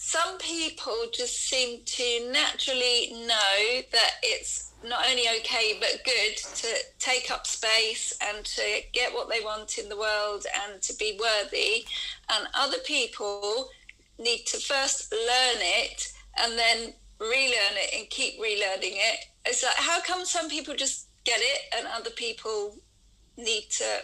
some people just seem to naturally know that it's not only okay but good to take up space and to get what they want in the world and to be worthy, and other people need to first learn it and then relearn it and keep relearning it. It's like, how come some people just get it and other people need to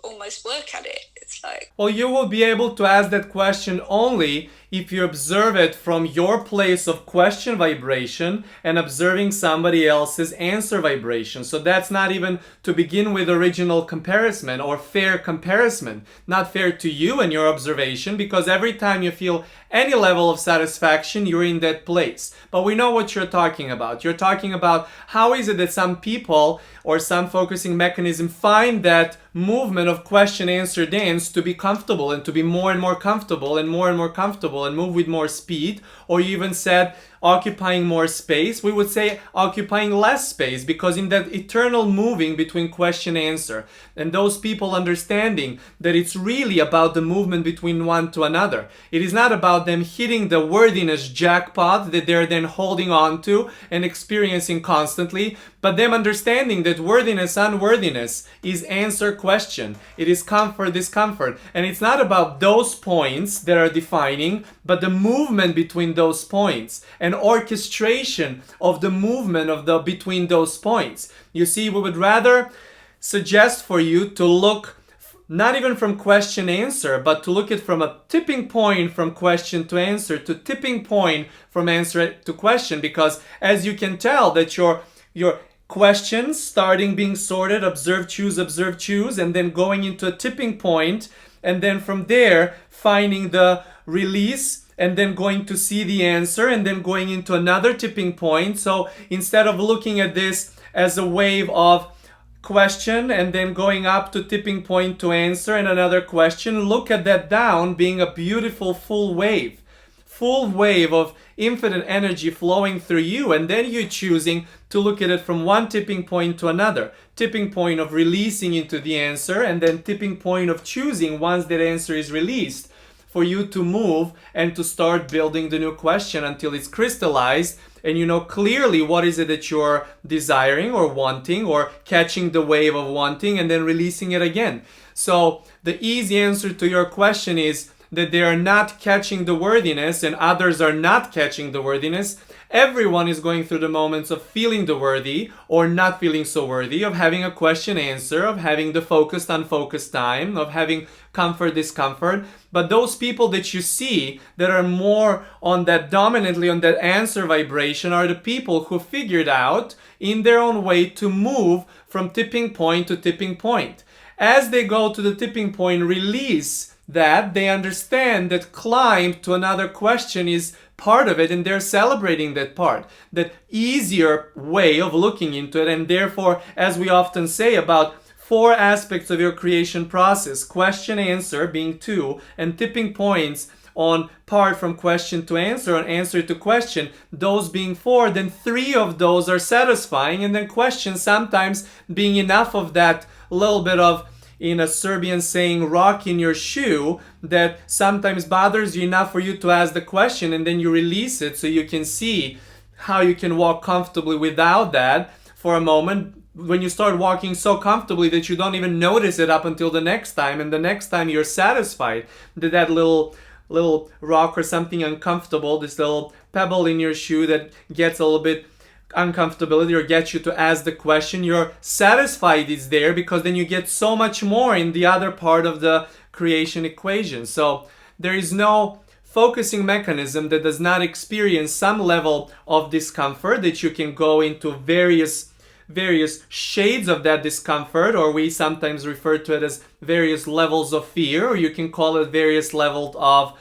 almost work at it? It's like, well, you will be able to ask that question only if you observe it from your place of question vibration and observing somebody else's answer vibration. So that's not even to begin with original comparison or fair comparison. Not fair to you and your observation, because every time you feel any level of satisfaction, you're in that place. But we know what you're talking about. You're talking about how is it that some people or some focusing mechanism find that movement of question answer dance to be comfortable and to be more and more comfortable and more comfortable and move with more speed, or you even said occupying more space. We would say occupying less space, because in that eternal moving between question and answer, and those people understanding that it's really about the movement between one to another. It is not about them hitting the worthiness jackpot that they're then holding on to and experiencing constantly, but them understanding that worthiness, unworthiness is answer question. It is comfort, discomfort. And it's not about those points that are defining, but the movement between those points and orchestration of the movement of the between those points. You see, we would rather suggest for you to look not even from question answer, but to look at from a tipping point from question to answer to tipping point from answer to question, because as you can tell that your questions starting being sorted, observe, choose, and then going into a tipping point, and then from there finding the release, and then going to see the answer, and then going into another tipping point. So instead of looking at this as a wave of question and then going up to tipping point to answer and another question, look at that down being a beautiful full wave of infinite energy flowing through you, and then you're choosing to look at it from one tipping point to another. Tipping point of releasing into the answer, and then tipping point of choosing once that answer is released for you to move and to start building the new question until it's crystallized and you know clearly what is it that you're desiring or wanting, or catching the wave of wanting and then releasing it again. So the easy answer to your question is that they are not catching the worthiness and others are not catching the worthiness. Everyone is going through the moments of feeling the worthy or not feeling so worthy, of having a question answer, of having the focused unfocused time, of having comfort discomfort. But those people that you see that are more on that dominantly on that answer vibration are the people who figured out in their own way to move from tipping point to tipping point. As they go to the tipping point, release that, they understand that climb to another question is part of it, and they're celebrating that part, that easier way of looking into it. And therefore, as we often say about 4 aspects of your creation process, question answer being 2, and tipping points on part from question to answer and answer to question, those being 4, then 3 of those are satisfying, and then question sometimes being enough of that little bit of, in a Serbian saying, rock in your shoe that sometimes bothers you enough for you to ask the question, and then you release it so you can see how you can walk comfortably without that for a moment. When you start walking so comfortably that you don't even notice it up until the next time, and the next time you're satisfied that that little rock or something uncomfortable, this little pebble in your shoe that gets a little bit uncomfortability or gets you to ask the question, you're satisfied it's there, because then you get so much more in the other part of the creation equation. So there is no focusing mechanism that does not experience some level of discomfort, that you can go into various shades of that discomfort, or we sometimes refer to it as various levels of fear, or you can call it various levels of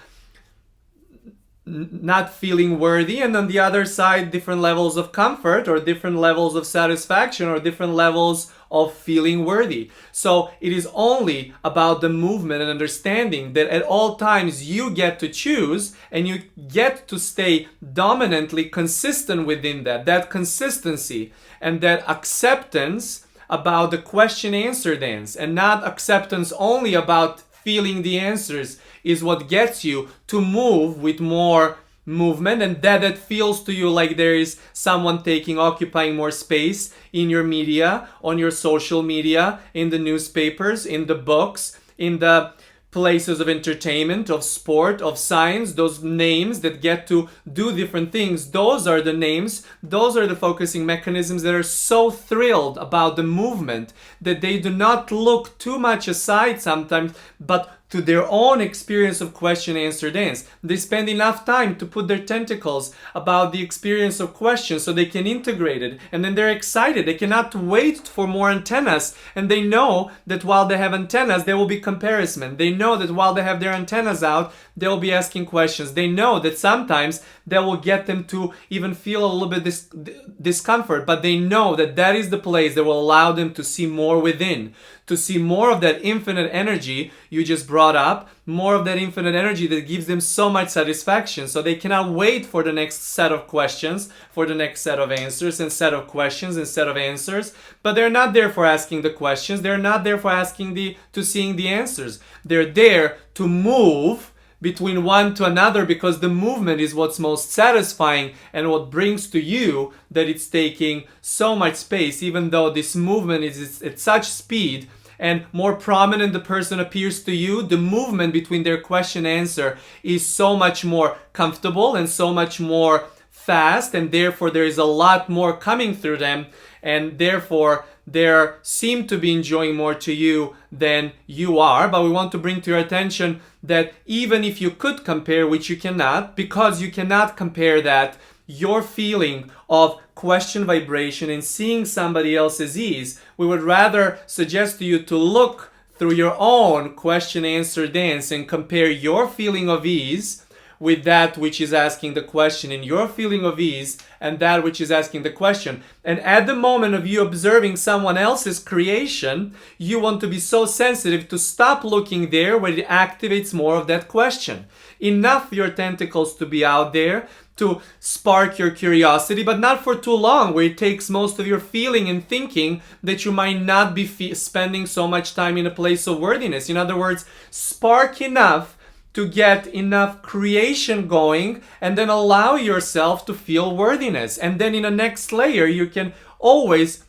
not feeling worthy, and on the other side different levels of comfort or different levels of satisfaction or different levels of feeling worthy. So it is only about the movement and understanding that at all times you get to choose, and you get to stay dominantly consistent within that consistency and that acceptance about the question answer dance, and not acceptance only about feeling the answers, is what gets you to move with more movement, and that feels to you like there is someone occupying more space in your media, on your social media, in the newspapers, in the books, in the places of entertainment, of sport, of science, those names that get to do different things, those are the names, those are the focusing mechanisms that are so thrilled about the movement that they do not look too much aside sometimes, but to their own experience of question answer dance. They spend enough time to put their tentacles about the experience of questions so they can integrate it, and then they're excited. They cannot wait for more antennas, and they know that while they have antennas, there will be comparison. They know that while they have their antennas out, they'll be asking questions. They know that sometimes that will get them to even feel a little bit discomfort, but they know that that is the place that will allow them to see more within, to see more of that infinite energy you just brought up, more of that infinite energy that gives them so much satisfaction. So they cannot wait for the next set of questions, for the next set of answers, and set of questions and set of answers. But they're not there for asking the questions. They're not there for seeing the answers. They're there to move between one to another, because the movement is what's most satisfying and what brings to you that it's taking so much space, even though this movement is at such speed and more prominent the person appears to you, the movement between their question answer is so much more comfortable and so much more fast, and therefore there is a lot more coming through them, and therefore they seem to be enjoying more to you than you are. But we want to bring to your attention that even if you could compare, which you cannot, because you cannot compare that, your feeling of question vibration and seeing somebody else's ease, we would rather suggest to you to look through your own question answer dance and compare your feeling of ease with that which is asking the question, and your feeling of ease and that which is asking the question. And at the moment of you observing someone else's creation, you want to be so sensitive to stop looking there where it activates more of that question. Enough for your tentacles to be out there to spark your curiosity, but not for too long, where it takes most of your feeling and thinking that you might not be spending so much time in a place of worthiness. In other words, spark enough to get enough creation going, and then allow yourself to feel worthiness. And then in the next layer, you can always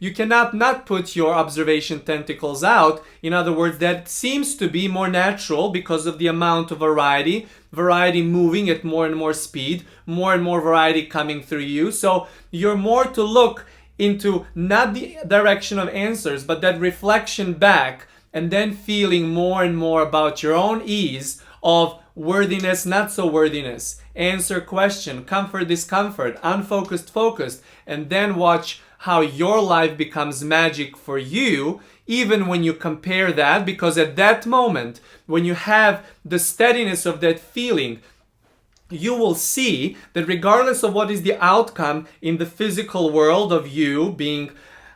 you cannot not put your observation tentacles out. In other words, that seems to be more natural because of the amount of variety moving at more and more speed, more and more variety coming through you. So you're more to look into not the direction of answers, but that reflection back, and then feeling more and more about your own ease of worthiness, not so worthiness, answer question, comfort, discomfort, unfocused, focused, and then watch how your life becomes magic for you, even when you compare that, because at that moment, when you have the steadiness of that feeling, you will see that regardless of what is the outcome in the physical world of you being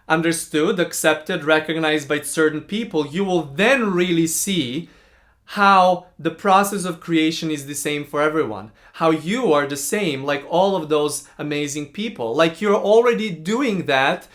understood, accepted, recognized by certain people, you will then really see how the process of creation is the same for everyone. How you are the same like all of those amazing people. Like you're already doing that,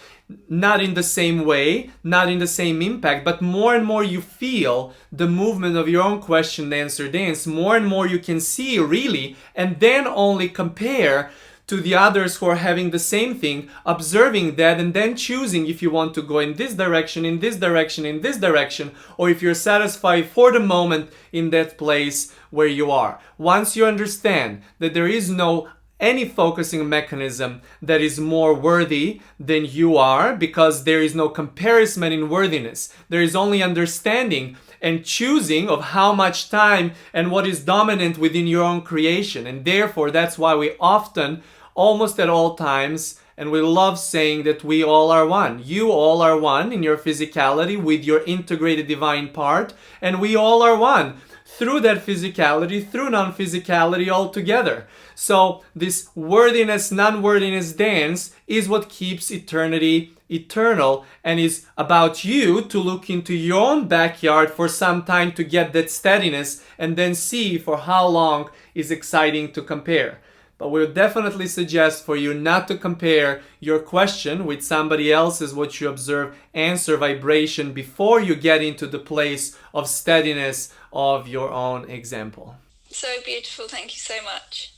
not in the same way, not in the same impact, but more and more you feel the movement of your own question answer dance, more and more you can see really, and then only compare to the others who are having the same thing, observing that, and then choosing if you want to go in this direction, in this direction, in this direction, or if you're satisfied for the moment in that place where you are. Once you understand that there is no any focusing mechanism that is more worthy than you are, because there is no comparison in worthiness. There is only understanding and choosing of how much time and what is dominant within your own creation. And therefore, that's why we often, almost at all times, and we love saying that we all are one. You all are one in your physicality with your integrated divine part, and we all are one through that physicality, through non-physicality altogether. So this worthiness, non-worthiness dance is what keeps eternity eternal, and is about you to look into your own backyard for some time to get that steadiness, and then see for how long is exciting to compare. But we'll definitely suggest for you not to compare your question with somebody else's what you observe answer vibration before you get into the place of steadiness of your own example. So beautiful. Thank you so much.